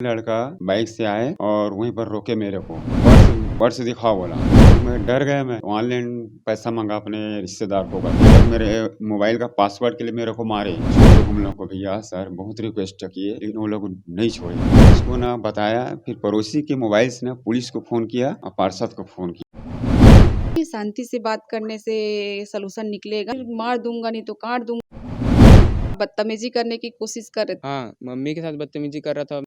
लड़का बाइक से आए और वहीं पर रोके मेरे को। पर्स दिखाओ बोला। मैं डर गया। मैं ऑनलाइन पैसा मंगा अपने रिश्तेदार को कर, मेरे मोबाइल का पासवर्ड के लिए मेरे को मारे। छोड़ो हम लोग को भैया, सर बहुत रिक्वेस्ट किए लेकिन वो लोग नहीं छोड़े। उसको ना बताया, फिर पड़ोसी के मोबाइल से ना पुलिस को फोन किया और पार्षद को फोन किया। शांति से बात करने से सलूशन निकलेगा। मार दूंगा नहीं तो काट दूंगा। बदतमीजी करने की कोशिश कर रहे थे। हाँ, मम्मी के साथ बदतमीजी कर रहा था।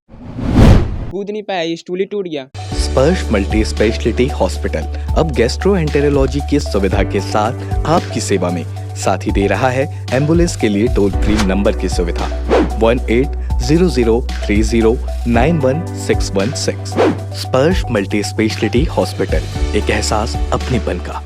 कूद नहीं पाया, स्टूल ही टूट गया। स्पर्श मल्टी स्पेशलिटी हॉस्पिटल अब गैस्ट्रोएंटेरोलॉजी की सुविधा के साथ आपकी सेवा में, साथ ही दे रहा है एम्बुलेंस के लिए टोल फ्री नंबर की सुविधा 180030091616। स्पर्श मल्टी स्पेशलिटी हॉस्पिटल, एक एहसास अपनेपन का।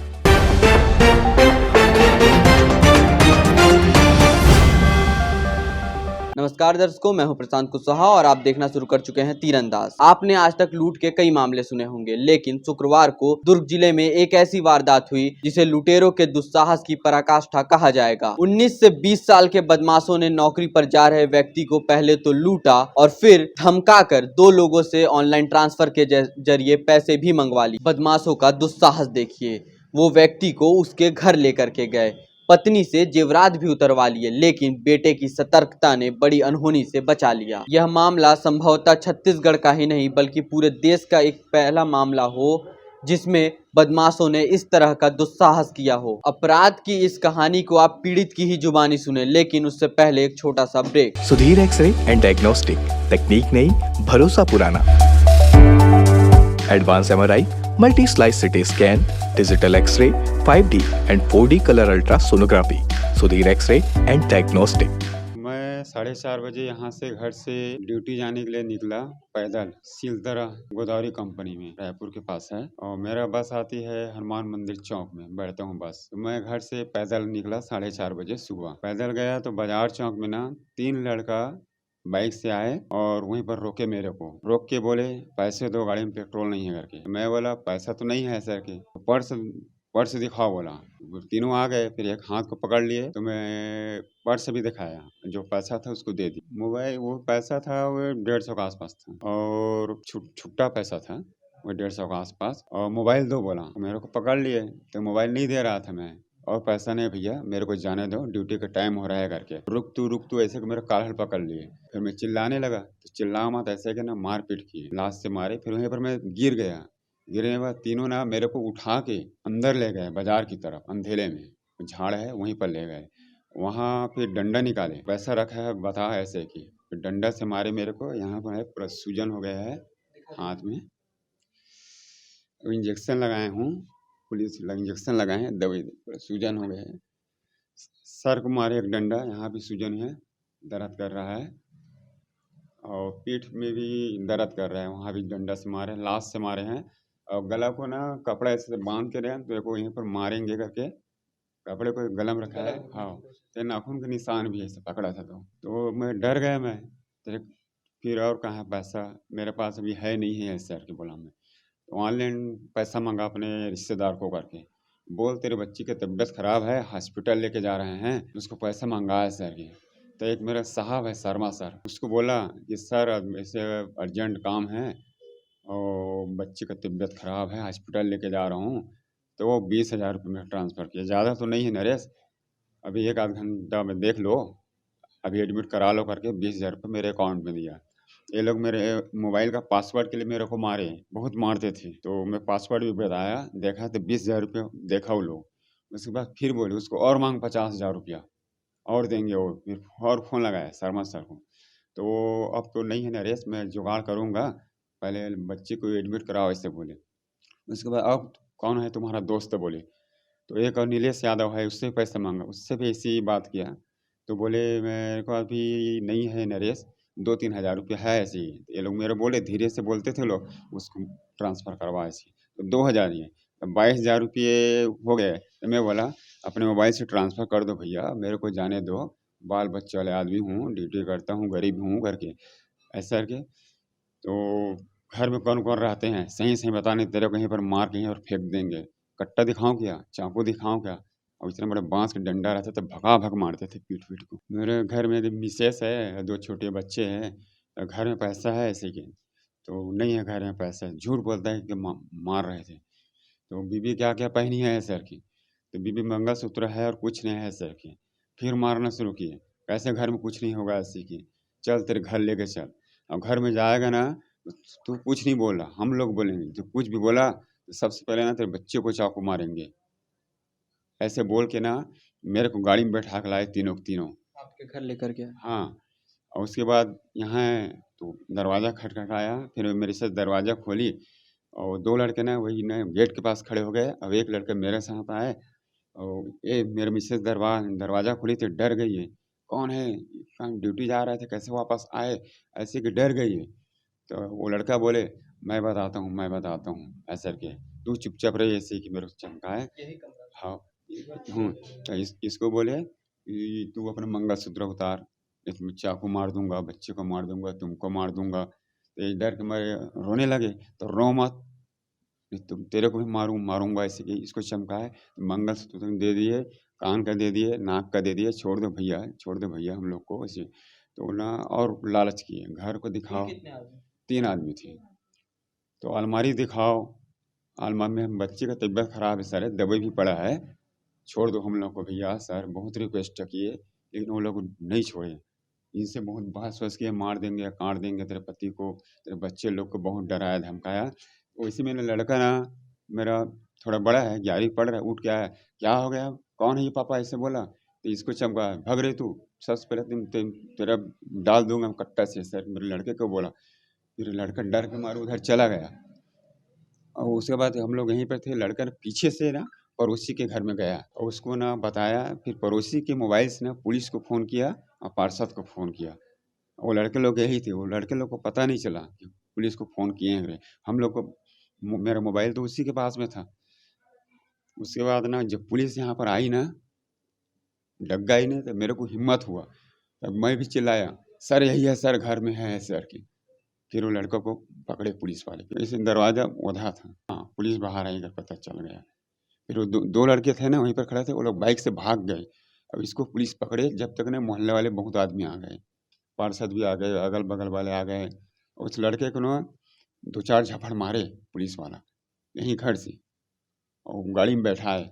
नमस्कार दर्शकों, मैं हूं प्रशांत कुशवाहा और आप देखना शुरू कर चुके हैं तीरंदाज। आपने आज तक लूट के कई मामले सुने होंगे, लेकिन शुक्रवार को दुर्ग जिले में एक ऐसी वारदात हुई जिसे लुटेरों के दुस्साहस की पराकाष्ठा कहा जाएगा। 19 से 20 साल के बदमाशों ने नौकरी पर जा रहे व्यक्ति को पहले तो लूटा और फिर धमकाकर 2 लोगों से ऑनलाइन ट्रांसफर के जरिए पैसे भी मंगवा ली। बदमाशों का दुस्साहस देखिए। वो व्यक्ति को उसके घर लेकर के गए, पत्नी से जेवरात भी उतरवा लिए, लेकिन बेटे की सतर्कता ने बड़ी अनहोनी से बचा लिया। यह मामला संभवतः छत्तीसगढ़ का ही नहीं बल्कि पूरे देश का एक पहला मामला हो जिसमें बदमाशों ने इस तरह का दुस्साहस किया हो। अपराध की इस कहानी को आप पीड़ित की ही जुबानी सुने, लेकिन उससे पहले एक छोटा सा break. Sudhir x ray and diagnostic, तकनीक नई, भरोसा पुराना। Advance MRI, multi slice CT scan, digital x ray, 5D and 4D colour ultra sonography. Sudhir x ray and diagnostic. मैं 4:30 बजे यहाँ से घर से ड्यूटी जाने के लिए निकला पैदल। सीलदरा गोदावरी कंपनी में रायपुर के पास है और मेरा बस आती है हनुमान मंदिर चौक में, बैठता हूँ बस। तो मैं घर से पैदल निकला 4:30 बजे सुबह। पैदल गया तो बाजार चौक में ना 3 लड़का बाइक से आए और वहीं पर रोके मेरे को। रोक के बोले पैसे दो, गाड़ी में पेट्रोल नहीं है करके। मैं बोला पैसा तो नहीं है सर के। पर्स दिखाओ बोला। तीनों आ गए, फिर एक हाथ को पकड़ लिए तो मैं पर्स भी दिखाया, जो पैसा था उसको दे दी। मोबाइल वो पैसा था वो 150 के आसपास था और छुट्टा पैसा था वो 150 के आसपास। और मोबाइल दो बोला, मेरे को पकड़ लिए तो मोबाइल नहीं दे रहा था मैं। और पैसा नहीं भैया, मेरे को जाने दो, ड्यूटी का टाइम हो रहा है करके। रुक तू ऐसे कि मेरा काल पकड़ लिए। फिर मैं चिल्लाने लगा तो चिल्ला मत ऐसे कि ना मार पीट की, लाश से मारे। फिर वहीं पर मैं गिर गया। गिरने के बाद तीनों ना मेरे को उठा के अंदर ले गए बाजार की तरफ। अंधेरे में झाड़ है वहीं पर ले गए। वहाँ फिर डंडा निकाले, पैसा रखा है बता ऐसे की। फिर डंडा से मारे मेरे को, यहाँ पर है पूरा सूजन हो गया है हाथ में। इंजेक्शन लगाए हूँ, पुलिस इंजेक्शन लगाए हैं, दवाई सूजन हो गया है। सर को मारे एक डंडा, यहाँ भी सूजन है, दर्द कर रहा है। और पीठ में भी दर्द कर रहा है, वहाँ भी डंडा से मारे, लाश से मारे हैं। और गला को ना कपड़ा ऐसे बांध के रहे, तो को यहीं पर मारेंगे करके कपड़े को गला में रखा है। हाँ, तो नाखून के निशान भी ऐसे पकड़ा था। तो मैं डर गया। मैं तेरे फिर और कहाँ पैसा, मेरे पास अभी है नहीं है सर के बोला। मैं तो ऑनलाइन पैसा मंगा अपने रिश्तेदार को करके। बोल तेरे बच्ची की तबीयत खराब है, हॉस्पिटल लेके जा रहे हैं, उसको पैसा मंगाया सर के। तो एक मेरा साहब है शर्मा सर, उसको बोला कि सर ऐसे अर्जेंट काम है और बच्ची का तबीयत खराब है, हॉस्पिटल लेके जा रहा हूँ। तो वो 20,000 रुपये में ट्रांसफ़र किया। ज़्यादा तो नहीं है नरेश, अभी 1 आध घंटा में देख लो, अभी एडमिट करा लो करके 20,000 रुपये मेरे अकाउंट में दिया। ये लोग मेरे मोबाइल का पासवर्ड के लिए मेरे को मारे, बहुत मारते थे। तो मैं पासवर्ड भी बताया, देखा तो 20,000 रुपये देखा वो लोग। उसके बाद फिर बोले उसको और मांग 50,000 रुपया और देंगे वो। फिर और फ़ोन लगाया शर्मा सर को। तो अब तो नहीं है नरेश, मैं जुगाड़ करूँगा, पहले बच्चे को एडमिट कराओ ऐसे बोले। उसके बाद अब कौन है तुम्हारा दोस्त बोले, तो एक और नीलेश यादव है, उससे पैसा मांगा, उससे भी ऐसी बात किया। तो बोले मेरे को अभी नहीं है नरेश, 2-3 हज़ार रुपये है ऐसे ही। ये लोग मेरे बोले, धीरे से बोलते थे लोग, उसको ट्रांसफ़र करवा ऐसे। तो 2,000 ही है, 22,000 रुपये हो गए। तो मैं बोला अपने मोबाइल से ट्रांसफ़र कर दो भैया, मेरे को जाने दो, बाल बच्चे वाले आदमी हूँ, ड्यूटी करता हूँ, गरीब हूँ करके ऐसा करके। तो घर में कौन-कौन रहते हैं, सही-सही बता, नहीं तेरे को कहीं पर मार कहीं और फेंक देंगे। कट्टा दिखाऊँ क्या? चाकू दिखाऊँ क्या? और इतने बड़े बाँस का डंडा रहता था, भगा-भग मारते थे पीट-पीट को। मेरे घर में मिसेस है, 2 छोटे बच्चे हैं घर में पैसा है ऐसे की, तो नहीं है घर में पैसा, झूठ बोलता है कि मार रहे थे। तो बीबी क्या क्या पहनी है सर की, तो बीबी मंगलसूत्र है और कुछ नहीं है सर की, फिर मारना शुरू किए। कैसे घर में कुछ नहीं होगा ऐसे की, चल तेरे घर लेके चल। अब घर में जाएगा ना तो कुछ नहीं बोला, हम लोग बोलेंगे, जो कुछ भी बोला तो सबसे पहले ना तेरे बच्चे को चाकू मारेंगे। ऐसे बोल के ना मेरे को गाड़ी में बैठा के लाए तीनों के तीनों। आपके घर लेकर के? हाँ, और उसके बाद यहाँ तो दरवाज़ा खटखटाया, फिर मेरी से दरवाज़ा खोली और 2 लड़के ना वही ना गेट के पास खड़े हो गए। अब एक लड़का मेरे साथ आए और ये मेरे मिसेज़ दरवाज़ा खोली तो डर गई है, कौन है? कहाँ ड्यूटी जा रहे थे, कैसे वापस आए? ऐसे कि डर गई है। तो वो लड़का बोले, मैं बताता हूँ, ऐसे करके, तू चुपचाप रही, ऐसे कि मेरे को चमकाए। हाँ, तो इसको बोले कि तू अपना मंगलसूत्र उतार, इसमें चाकू मार दूंगा, बच्चे को मार दूंगा, तुमको मार दूंगा। तो ये डर के मारे रोने लगे, तो रो मत, तुम तेरे को भी मारूंगा, ऐसे कि इसको चमकाए। मंगलसूत्र दे दिए, कान का दे दिए, नाक का दे दिए, छोड़ दो भैया हम लोग को ऐसे। तो ना और लालच किए, घर को दिखाओ। 3 आदमी थे। तो अलमारी दिखाओ, अलमारी में बच्चे का तबीयत खराब है सर, दवाई भी पड़ा है, छोड़ दो हम लोग को भैया। सर बहुत रिक्वेस्ट किए लेकिन वो लोग नहीं छोड़े। इनसे बहुत बहस किए, मार देंगे, काट देंगे तेरे पति को, तेरे बच्चे लोग को बहुत डराया धमकाया। तो इसी में लड़का ना मेरा थोड़ा बड़ा है, 11वीं पढ़ रहा है, उठ गया है, क्या हो गया, कौन है ये पापा, ऐसे बोला। तो इसको चमका, भाग रहे तू, सबसे पहले तेरा डाल दूंगा कट्टा से, सर मेरे लड़के को बोला। फिर लड़का डर के मारे उधर चला गया। और उसके बाद हम लोग यहीं पर थे, लड़का पीछे से ना पड़ोसी के घर में गया और उसको ना बताया, फिर पड़ोसी के मोबाइल से ना पुलिस को फ़ोन किया और पार्षद को फ़ोन किया। वो लड़के लोग यही थे, वो लड़के लोग को पता नहीं चला कि पुलिस को फ़ोन किए हैं। हम लोग को मेरा मोबाइल तो उसी के पास में था। उसके बाद ना जब पुलिस यहाँ पर आई ना, डग्गा ही नहीं, तो मेरे को हिम्मत हुआ, तब मैं भी चिल्लाया, सर यही है सर, घर में है सर की। फिर वो लड़कों को पकड़े पुलिस वाले, इसे दरवाज़ा ओढ़ा था। हाँ, पुलिस बाहर आई, पता चल गया। फिर वो 2 लड़के थे ना वहीं पर खड़े थे, वो लोग बाइक से भाग गए। अब इसको पुलिस पकड़े, जब तक ना मोहल्ले वाले बहुत आदमी आ गए, पार्षद भी आ गए, अगल बगल वाले आ गए। उस लड़के को ना 2-4 झपड़ मारे पुलिस वाला यहीं घर से, और गाड़ी में बैठाए,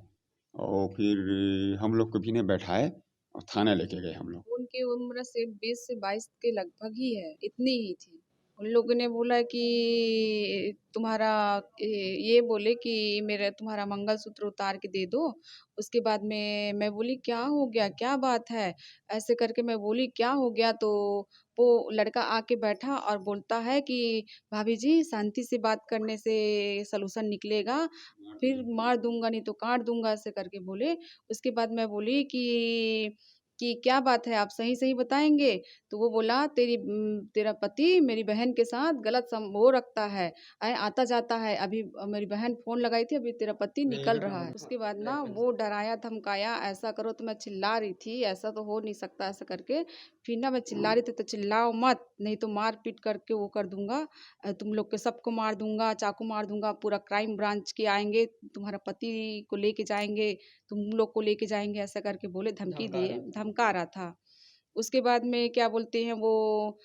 और फिर हम लोग को भी नहीं बैठाए और थाना लेके गए हम लोग। उनकी उम्र से 20 से 22 के लगभग ही है, इतनी ही थी। उन लोगों ने बोला कि तुम्हारा ये बोले कि मेरा तुम्हारा मंगलसूत्र उतार के दे दो। उसके बाद में मैं बोली क्या हो गया, क्या बात है? ऐसे करके मैं बोली क्या हो गया, तो वो लड़का आके बैठा और बोलता है कि भाभी जी शांति से बात करने से सॉल्यूशन निकलेगा, फिर मार दूंगा नहीं तो काट दूंगा, ऐसे करके बोले। उसके बाद मैं बोली कि क्या बात है, आप सही-सही बताएँगे? तो वो बोला तेरा पति मेरी बहन के साथ गलत वो रखता है, आता-जाता है, अभी मेरी बहन फ़ोन लगाई थी, अभी तेरा पति निकल रहा है। उसके बाद ना वो डराया, धमकाया, ऐसा करो, तो मैं चिल्ला रही थी, ऐसा तो हो नहीं सकता, ऐसा करके। फिर ना मैं चिल्ला रही थी, तो चिल्लाओ मत, नहीं तो मार-पीट करके वो कर दूँगा, तुम लोग के सबको मार दूँगा, चाकू मार दूँगा, पूरा क्राइम ब्रांच के आएँगे, तुम्हारा पति को लेके जाएँगे, तुम लोग को लेके जाएँगे, ऐसा करके बोले, धमकी दिए, धमका रहा था। उसके बाद में क्या बोलते हैं वो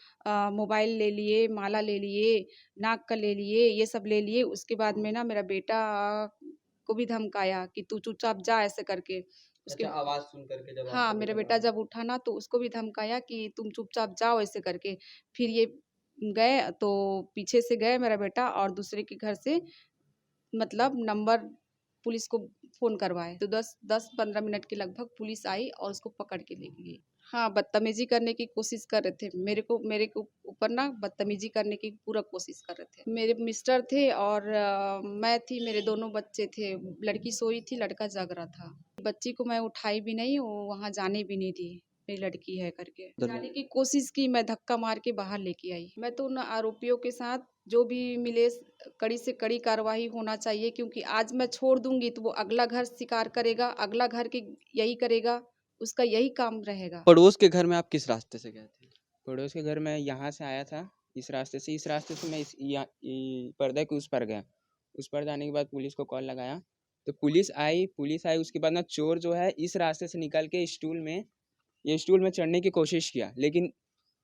मोबाइल ले लिए, माला ले लिए, नाक का ले लिए, ये सब ले लिए। उसके बाद में ना मेरा बेटा को भी धमकाया कि तू चुपचाप जा, ऐसे करके। उसके अच्छा, आवाज़ सुन करके जब हाँ, आपका मेरा बेटा बेटा जब उठा ना तो उसको भी धमकाया कि तुम चुपचाप जाओ, ऐसे करके। फिर ये गए तो पीछे से गए मेरा बेटा और दूसरे के घर से मतलब नंबर पुलिस को फ़ोन करवाए, तो 10-15 मिनट के लगभग पुलिस आई और उसको पकड़ के ले गई। हाँ, बदतमीज़ी करने की कोशिश कर रहे थे। मेरे को ऊपर ना बदतमीज़ी करने की पूरा कोशिश कर रहे थे। मेरे मिस्टर थे और मैं थी, मेरे दोनों बच्चे थे। लड़की सोई थी, लड़का जग रहा था। बच्ची को मैं उठाई भी नहीं, वो वहाँ जाने भी नहीं दी, मेरी लड़की है करके। जाने की कोशिश की, मैं धक्का मार के बाहर लेके आई। मैं तो उन आरोपियों के साथ जो भी मिले कड़ी से कड़ी कार्रवाई होना चाहिए, क्योंकि आज मैं छोड़ दूंगी तो वो अगला घर शिकार करेगा, अगला घर के यही करेगा, उसका यही काम रहेगा। पड़ोस के घर में आप किस रास्ते से गए थे? पड़ोस के घर में यहाँ से आया था, इस रास्ते से मैं पर्दे के उस पर गया। उस पर जाने के बाद पुलिस को कॉल लगाया, तो पुलिस आई। उसके बाद ना चोर जो है इस रास्ते से निकल के स्टूल में चढ़ने की कोशिश किया, लेकिन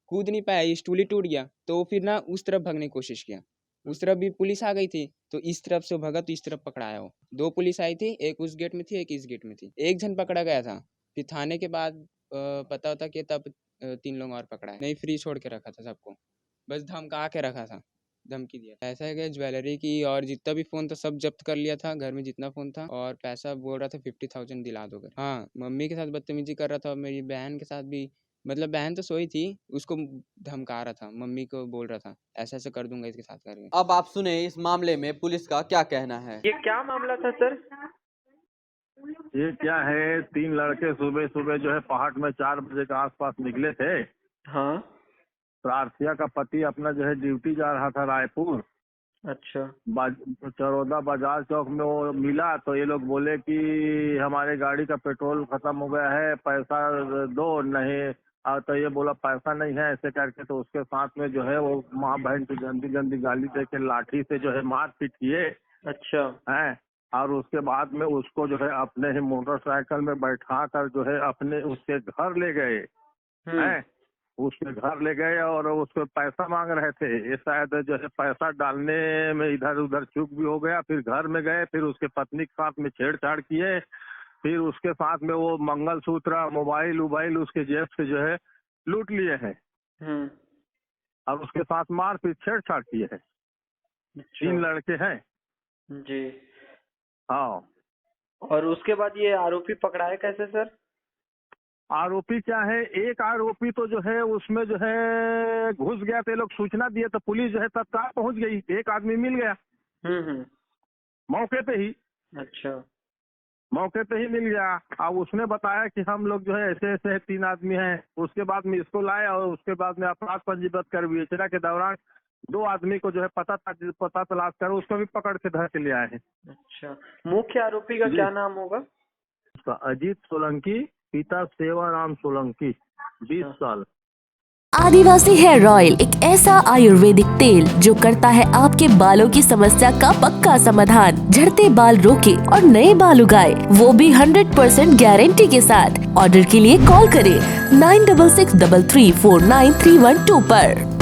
कूद नहीं पाया, स्टूल ही टूट गया। तो फिर ना उस तरफ भागने की कोशिश किया, उस तरफ भी पुलिस आ गई थी, तो इस तरफ से भागा तो इस तरफ पकड़ाया वो। 2 पुलिस आई थी, एक उस गेट में थी, एक इस गेट में थी। एक जन पकड़ा गया था, फिर थाने के बाद पता होता कि तब 3 लोग और पकड़ा है। नहीं, फ्री छोड़ के रखा था सबको, बस धमका के रखा था, धमकी दिया। ऐसा है कि ज्वेलरी की और जितना भी फ़ोन था सब जब्त कर लिया था, घर में जितना फ़ोन था, और पैसा बोल रहा था 50,000 दिला दोगे। हाँ, मम्मी के साथ बदतमीजी कर रहा था, और मेरी बहन के साथ भी, मतलब बहन तो सोई थी, उसको धमका रहा था, मम्मी को बोल रहा था ऐसा-ऐसा कर दूंगा इसके साथ करके। अब आप सुने इस मामले में पुलिस का क्या कहना है। ये क्या मामला था सर? ये क्या है, 3 लड़के सुबह सुबह जो है पहाड़ में 4 बजे के आसपास निकले थे। हाँ। प्रार्थिया का पति अपना जो है ड्यूटी जा रहा था रायपुर। अच्छा। चरौदा बाजार चौक में वो मिला, तो ये लोग बोले कि हमारे गाड़ी का पेट्रोल खत्म हो गया है, पैसा दो। नहीं, तो ये बोला पैसा नहीं है, ऐसे करके तो उसके साथ में जो है वो माँ बहन की गंदी गंदी गाली दे के लाठी से जो है मार पीट किए। अच्छा। हैं, और उसके बाद में उसको जो है अपने ही मोटरसाइकिल में बैठा कर जो है अपने उसके घर ले गए। हैं, उसके घर ले गए और उसको पैसा मांग रहे थे। ये शायद जो है पैसा डालने में इधर उधर चूक भी हो गया। फिर घर में गए, फिर उसके पत्नी के साथ में छेड़छाड़ किए, फिर उसके साथ में वो मंगलसूत्र, मोबाइल उबाइल उसके जेब से जो है लूट लिए हैं, और उसके साथ मार पीट छेड़छाड़ किए हैं। 3 लड़के हैं जी। हाँ। और उसके बाद ये आरोपी पकड़ाए कैसे सर? आरोपी क्या है, एक आरोपी तो जो है उसमें जो है घुस गया, तो ये लोग सूचना दिए तो पुलिस जो है तत्काल पहुंच गई। एक आदमी मिल गया मौके पे ही। अच्छा। मौके पे ही मिल गया। अब उसने बताया कि हम लोग जो है ऐसे ऐसे 3 आदमी हैं। उसके बाद में इसको लाया, और उसके बाद में अपराध पंजीबद्ध कर विवेचना के दौरान 2 आदमी को जो है पता तलाश कर उसको भी पकड़ के धर के ले आए हैं। अच्छा, मुख्य आरोपी का क्या नाम होगा? अजीत सोलंकी, पिता सेवाराम सोलंकी, 20 साल। आदिवासी हेयर ऑयल एक ऐसा आयुर्वेदिक तेल जो करता है आपके बालों की समस्या का पक्का समाधान, झड़ते बाल रोके और नए बाल उगाए, वो भी 100% गारंटी के साथ। ऑर्डर के लिए कॉल करें 9663349312 पर।